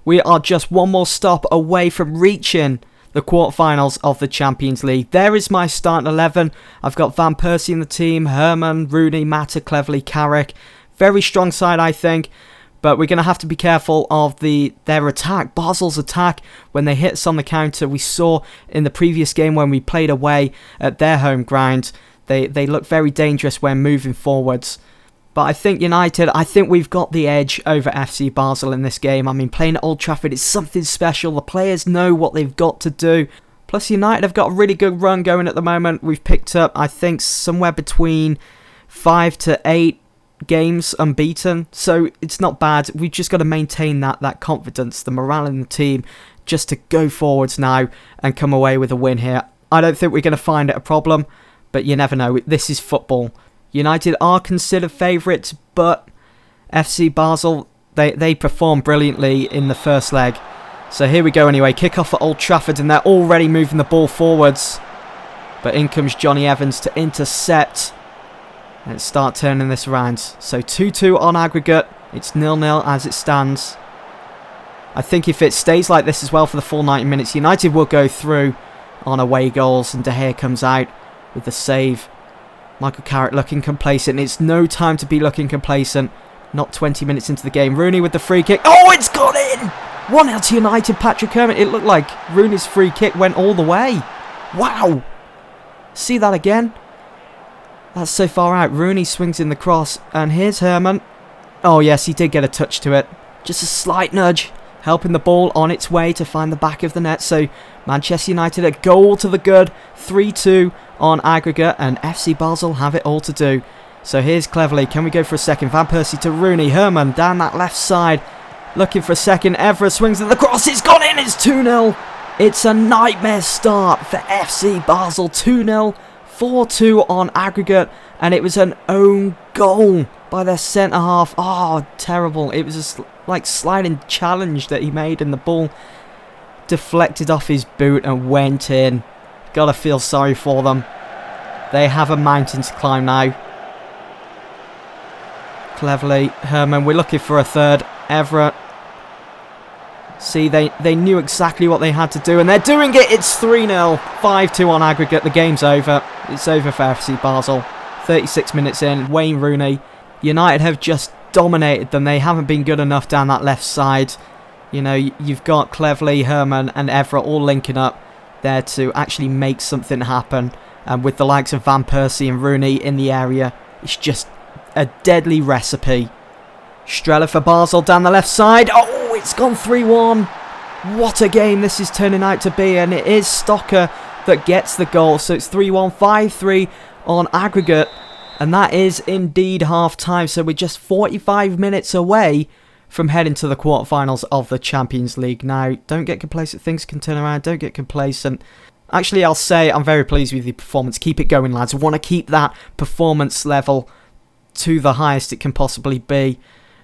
We are just one more stop away from reaching the quarterfinals of the Champions League. There is my starting 11. I've got Van Persie in the team, Herman, Rooney, Mata, Cleverley, Carrick. Very strong side, I think. But we're going to have to be careful of their attack, Basel's attack, when they hit us on the counter. We saw in the previous game when we played away at their home ground, they look very dangerous when moving forwards. But I think we've got the edge over FC Basel in this game. I mean, playing at Old Trafford is something special. The players know what they've got to do. Plus, United have got a really good run going at the moment. We've picked up, I think, somewhere between 5 to 8 games unbeaten, so it's not bad. We've just got to maintain that confidence, the morale in the team, just to go forwards now and come away with a win here. I don't think we're going to find it a problem, but you never know. This is football. United are considered favourites, but FC Basel, they performed brilliantly in the first leg. So here we go anyway, kick off at Old Trafford, and they're already moving the ball forwards, but in comes Johnny Evans to intercept. Let's start turning this around. So 2-2 on aggregate. It's 0-0 as it stands. I think if it stays like this as well for the full 90 minutes, United will go through on away goals. And De Gea comes out with the save. Michael Carrick looking complacent. It's no time to be looking complacent. Not 20 minutes into the game. Rooney with the free kick. Oh, it's gone in! 1-0 to United. Patrick Herman. It looked like Rooney's free kick went all the way. Wow! See that again? That's so far out. Rooney swings in the cross, and here's Herman. Oh yes, he did get a touch to it. Just a slight nudge, helping the ball on its way to find the back of the net. So Manchester United a goal to the good, 3-2 on aggregate, and FC Basel have it all to do. So here's Cleverley. Can we go for a second? Van Persie to Rooney. Herman down that left side, looking for a second. Evra swings in the cross. It's gone in. It's 2-0. It's a nightmare start for FC Basel. 2-0. 4-2 on aggregate, and it was an own goal by their centre-half. Oh, terrible. It was a sliding challenge that he made, and the ball deflected off his boot and went in. Gotta feel sorry for them. They have a mountain to climb now. Cleverly, Herman, we're looking for a third. Everett. See, they knew exactly what they had to do, and they're doing it. It's 3-0, 5-2 on aggregate. The game's over. It's over for FC Basel. 36 minutes in, Wayne Rooney. United have just dominated them. They haven't been good enough down that left side. You know, you've got Cleverley, Herman and Everett all linking up there to actually make something happen. And with the likes of Van Persie and Rooney in the area, it's just a deadly recipe. Streller for Basel down the left side. Oh, it's gone 3-1. What a game this is turning out to be. And it is Stocker that gets the goal. So it's 3-1, 5-3 on aggregate. And that is indeed half-time. So we're just 45 minutes away from heading to the quarterfinals of the Champions League. Now, don't get complacent. Things can turn around. Don't get complacent. Actually, I'll say I'm very pleased with the performance. Keep it going, lads. I want to keep that performance level to the highest it can possibly be.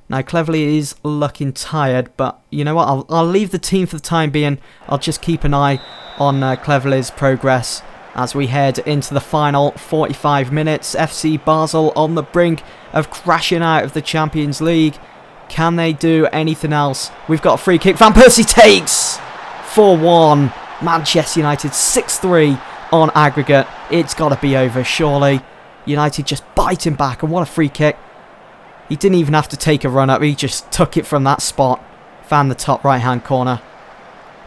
Now, Cleverley is looking tired, but you know what? I'll leave the team for the time being. I'll just keep an eye on Cleverley's progress as we head into the final 45 minutes. FC Basel on the brink of crashing out of the Champions League. Can they do anything else? We've got a free kick. Van Persie takes 4-1. Manchester United 6-3 on aggregate. It's got to be over, surely. United just biting back, and what a free kick. He didn't even have to take a run up. He just took it from that spot. Found the top right hand corner.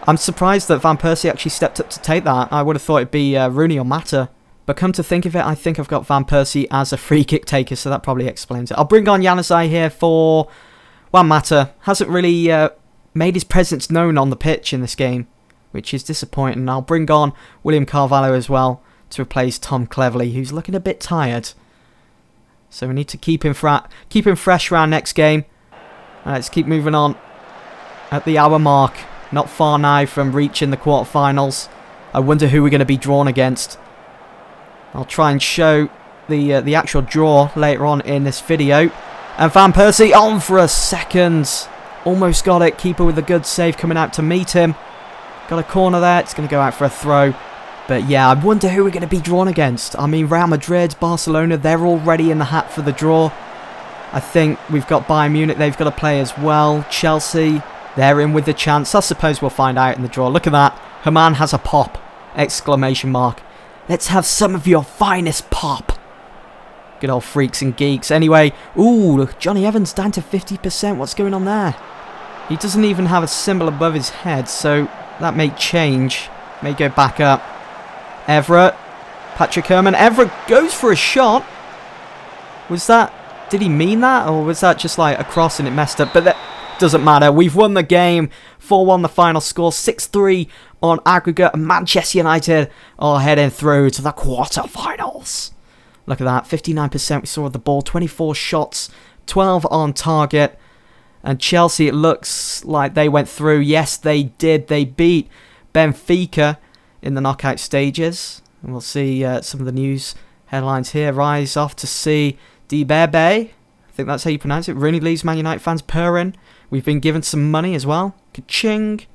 I'm surprised that Van Persie actually stepped up to take that. I would have thought it'd be Rooney or Mata. But come to think of it, I think I've got Van Persie as a free kick taker, so that probably explains it. I'll bring on Januzaj here for Juan Mata. Hasn't really made his presence known on the pitch in this game, which is disappointing. I'll bring on William Carvalho as well to replace Tom Cleverley, who's looking a bit tired. So we need to keep him fresh around next game. Let's keep moving on at the hour mark. Not far now from reaching the quarterfinals. I wonder who we're going to be drawn against. I'll try and show the actual draw later on in this video. And Van Persie on for a second. Almost got it. Keeper with a good save coming out to meet him. Got a corner there. It's going to go out for a throw. But yeah, I wonder who we're going to be drawn against. I mean, Real Madrid, Barcelona, they're already in the hat for the draw. I think we've got Bayern Munich, they've got to play as well. Chelsea, They're in with the chance. I suppose we'll find out in the draw. Look at that. Herman has a pop! Exclamation mark. Let's have some of your finest pop. Good old freaks and geeks. Anyway, ooh, Johnny Evans down to 50%. What's going on there? He doesn't even have a symbol above his head, so that may change. May go back up. Everett. Patrick Herman. Everett goes for a shot. Was that... Did he mean that? Or was that just like a cross and it messed up? But that doesn't matter. We've won the game. 4-1 the final score. 6-3 on aggregate. And Manchester United are heading through to the quarterfinals. Look at that. 59% we saw of the ball. 24 shots. 12 on target. And Chelsea, it looks like they went through. Yes, they did. They beat Benfica in the knockout stages. And we'll see some of the news headlines here. Rise off to see Dibebe. I think that's how you pronounce it. Really leaves Man United fans purring. We've been given some money as well. Ka-ching.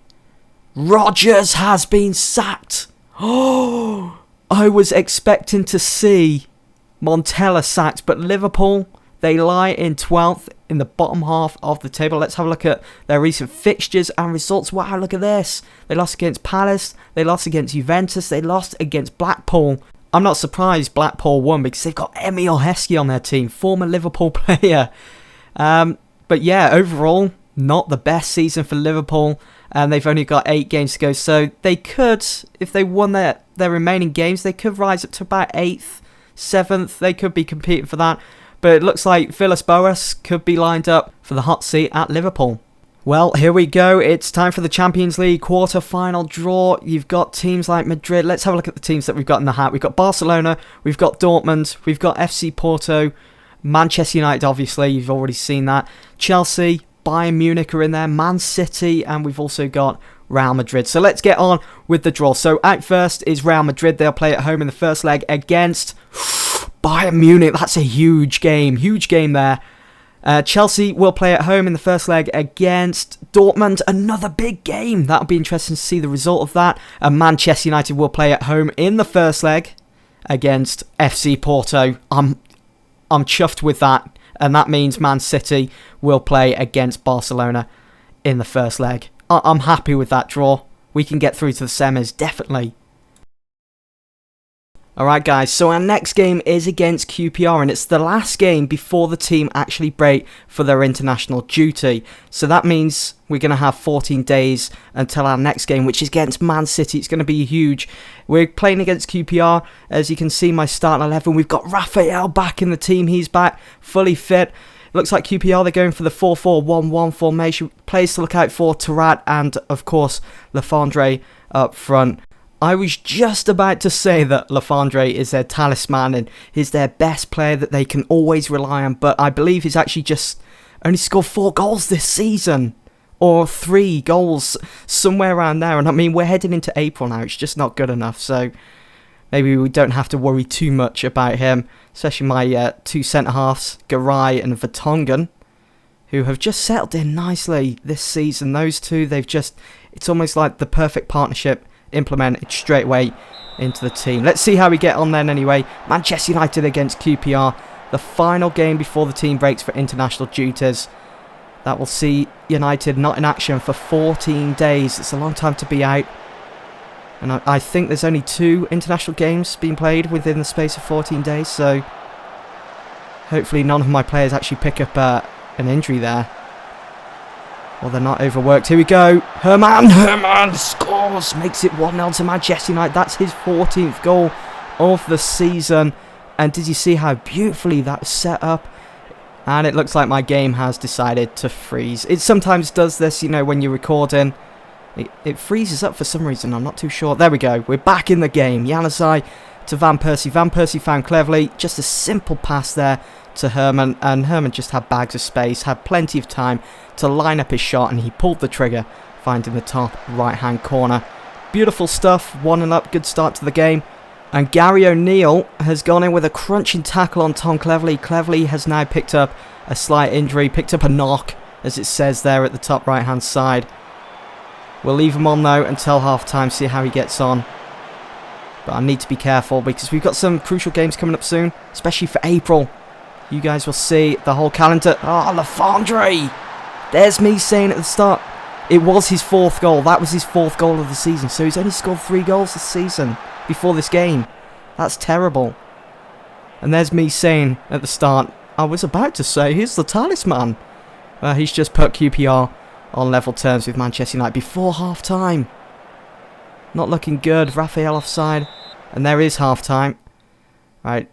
Rodgers has been sacked. Oh, I was expecting to see Montella sacked, but Liverpool, they lie in 12th in the bottom half of the table. Let's have a look at their recent fixtures and results. Wow, look at this. They lost against Palace. They lost against Juventus. They lost against Blackpool. I'm not surprised Blackpool won because they've got Emil Heskey on their team, former Liverpool player. But yeah, overall, not the best season for Liverpool. And they've only got 8 games to go. So they could, if they won their remaining games, they could rise up to about 8th, 7th. They could be competing for that. But it looks like Villas-Boas could be lined up for the hot seat at Liverpool. Well, here we go. It's time for the Champions League quarter-final draw. You've got teams like Madrid. Let's have a look at the teams that we've got in the hat. We've got Barcelona, we've got Dortmund, we've got FC Porto, Manchester United, obviously. You've already seen that. Chelsea, Bayern Munich are in there, Man City, and we've also got Real Madrid. So let's get on with the draw. So out first is Real Madrid. They'll play at home in the first leg against Bayern Munich. That's a huge game there. Chelsea will play at home in the first leg against Dortmund. Another big game. That'll be interesting to see the result of that. And Manchester United will play at home in the first leg against FC Porto. I'm chuffed with that. And that means Man City will play against Barcelona in the first leg. I'm happy with that draw. We can get through to the semis, definitely. Alright guys, so our next game is against QPR and it's the last game before the team actually break for their international duty. So that means we're going to have 14 days until our next game, which is against Man City. It's going to be huge. We're playing against QPR. As you can see, my starting 11, we've got Raphael back in the team. He's back, fully fit. Looks like QPR, they're going for the 4-4-1-1 formation. Players to look out for, Tarat and, of course, Lefandre up front. I was just about to say that Lefandre is their talisman and is their best player that they can always rely on, but I believe he's actually just only scored 4 goals this season. Or 3 goals, somewhere around there. And I mean, we're heading into April now, it's just not good enough, so maybe we don't have to worry too much about him. Especially my 2 centre-halves, Garay and Vertonghen, who have just settled in nicely this season. Those two, it's almost like the perfect partnership implemented straight away into the team. Let's see how we get on then anyway. Manchester United against QPR, the final game before the team breaks for international duties. That will see United not in action for 14 days. It's a long time to be out. And I think there's only 2 international games being played within the space of 14 days, so hopefully none of my players actually pick up an injury there. Well, they're not overworked. Here we go. Herman scores. Makes it 1-0 to Manchester United. That's his 14th goal of the season. And did you see how beautifully that was set up? And it looks like my game has decided to freeze. It sometimes does this, you know, when you're recording. It freezes up for some reason. I'm not too sure. There we go. We're back in the game. Januzaj to Van Persie. Van Persie found cleverly. Just a simple pass there to Herman, and Herman just had bags of space, had plenty of time to line up his shot, and he pulled the trigger, finding the top right hand corner. Beautiful stuff, 1-up, good start to the game. And Gary O'Neill has gone in with a crunching tackle on Tom Cleverley. Cleverley has now picked up a slight injury, picked up a knock, as it says there at the top right hand side. We'll leave him on though until half time, see how he gets on. But I need to be careful because we've got some crucial games coming up soon, especially for April. You guys will see the whole calendar. Oh, Lefandre! There's me saying at the start, It was his 4th goal. That was his 4th goal of the season. So he's only scored 3 goals this season before this game. That's terrible. And there's me saying at the start, I was about to say, here's the talisman. He's just put QPR on level terms with Manchester United before half-time. Not looking good. Raphael offside. And there is half-time. Right.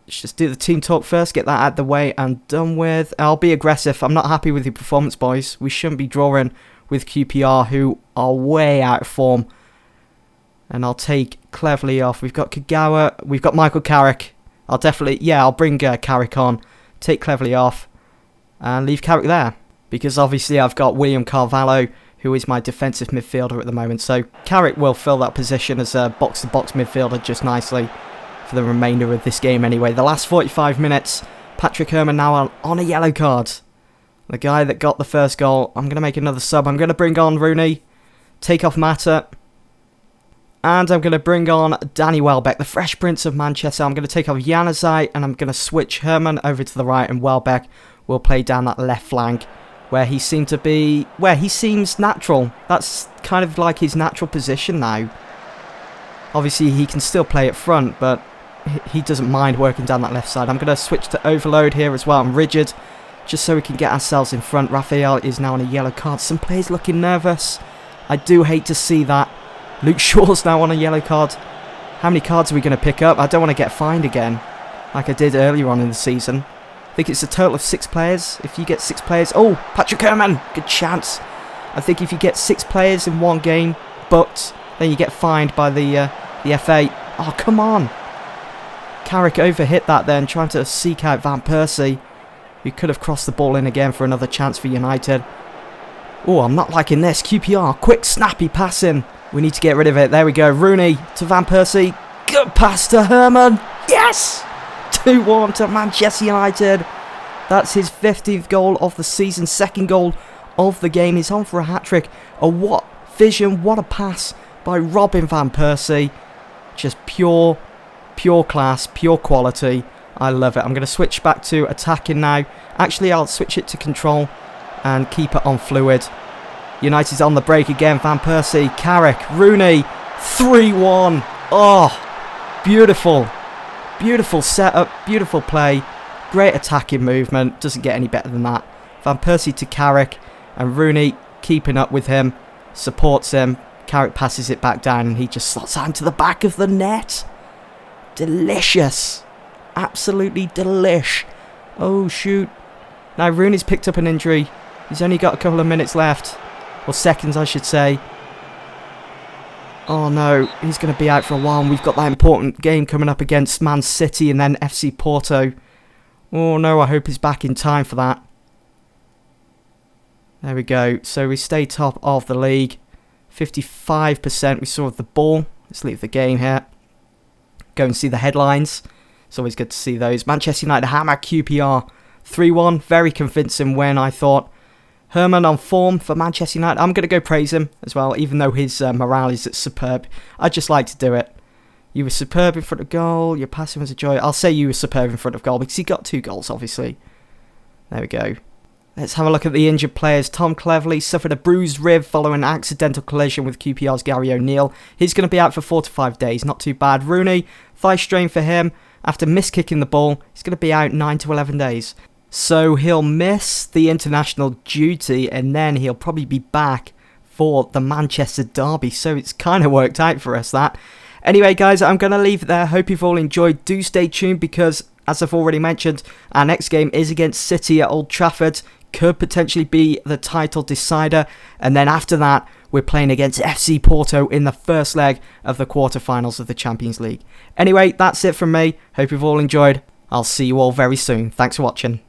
Let's just do the team talk first. Get that out of the way and done with. I'll be aggressive. I'm not happy with your performance, boys. We shouldn't be drawing with QPR, who are way out of form. And I'll take Cleverley off. We've got Kagawa. We've got Michael Carrick. I'll bring Carrick on. Take Cleverley off. And leave Carrick there. Because obviously I've got William Carvalho, who is my defensive midfielder at the moment. So Carrick will fill that position as a box-to-box midfielder just nicely for the remainder of this game anyway. The last 45 minutes, Patrick Herrmann now on a yellow card. The guy that got the first goal. I'm going to make another sub. I'm going to bring on Rooney, take off Mata, and I'm going to bring on Danny Welbeck, the Fresh Prince of Manchester. I'm going to take off Januzaj, and I'm going to switch Herrmann over to the right, and Welbeck will play down that left flank where he seems natural. That's kind of like his natural position now. Obviously, he can still play at front, but he doesn't mind working down that left side. I'm going to switch to Overload here as well. I'm rigid, just so we can get ourselves in front. Raphael is now on a yellow card. Some players looking nervous. I do hate to see that. Luke Shaw's now on a yellow card. How many cards are we going to pick up? I don't want to get fined again, like I did earlier on in the season. I think it's a total of 6 players. If you get 6 players... Oh, Patrick Herrmann! Good chance. I think if you get 6 players in one game booked, then you get fined by the FA. Oh, come on. Carrick overhit that then, trying to seek out Van Persie, who could have crossed the ball in again for another chance for United. Oh, I'm not liking this. QPR, quick, snappy passing. We need to get rid of it. There we go. Rooney to Van Persie. Good pass to Herrmann. Yes! 2-1 to Manchester United. That's his 15th goal of the season. 2nd goal of the game. He's on for a hat-trick. Oh, what vision. What a pass by Robin Van Persie. Just pure class, pure quality. I love it. I'm going to switch back to attacking now. Actually, I'll switch it to control and keep it on fluid. United's on the break again. Van Persie, Carrick, Rooney. 3-1. Oh, beautiful. Beautiful setup, beautiful play. Great attacking movement. Doesn't get any better than that. Van Persie to Carrick. And Rooney keeping up with him. Supports him. Carrick passes it back down and he just slots out into the back of the net. Delicious. Absolutely delish. Oh, shoot. Now, Rooney's picked up an injury. He's only got a couple of minutes left. Or seconds, I should say. Oh, no. He's going to be out for a while. And we've got that important game coming up against Man City and then FC Porto. Oh, no. I hope he's back in time for that. There we go. So we stay top of the league. 55% we saw of the ball. Let's leave the game here. Go and see the headlines. It's always good to see those. Manchester United hammer QPR 3-1. Very convincing win, I thought. Herrmann on form for Manchester United. I'm going to go praise him as well, even though his morale is superb. I just like to do it. You were superb in front of goal. Your passing was a joy. I'll say you were superb in front of goal because he got 2 goals, obviously. There we go. Let's have a look at the injured players. Tom Cleverley suffered a bruised rib following an accidental collision with QPR's Gary O'Neill. He's going to be out for 4 to 5 days. Not too bad. Rooney, thigh strain for him. After miskicking the ball, he's going to be out 9 to 11 days. So he'll miss the international duty and then he'll probably be back for the Manchester derby. So it's kind of worked out for us, that. Anyway, guys, I'm going to leave it there. Hope you've all enjoyed. Do stay tuned because, as I've already mentioned, our next game is against City at Old Trafford. Could potentially be the title decider. And then after that, we're playing against FC Porto in the first leg of the quarterfinals of the Champions League. Anyway, that's it from me. Hope you've all enjoyed. I'll see you all very soon. Thanks for watching.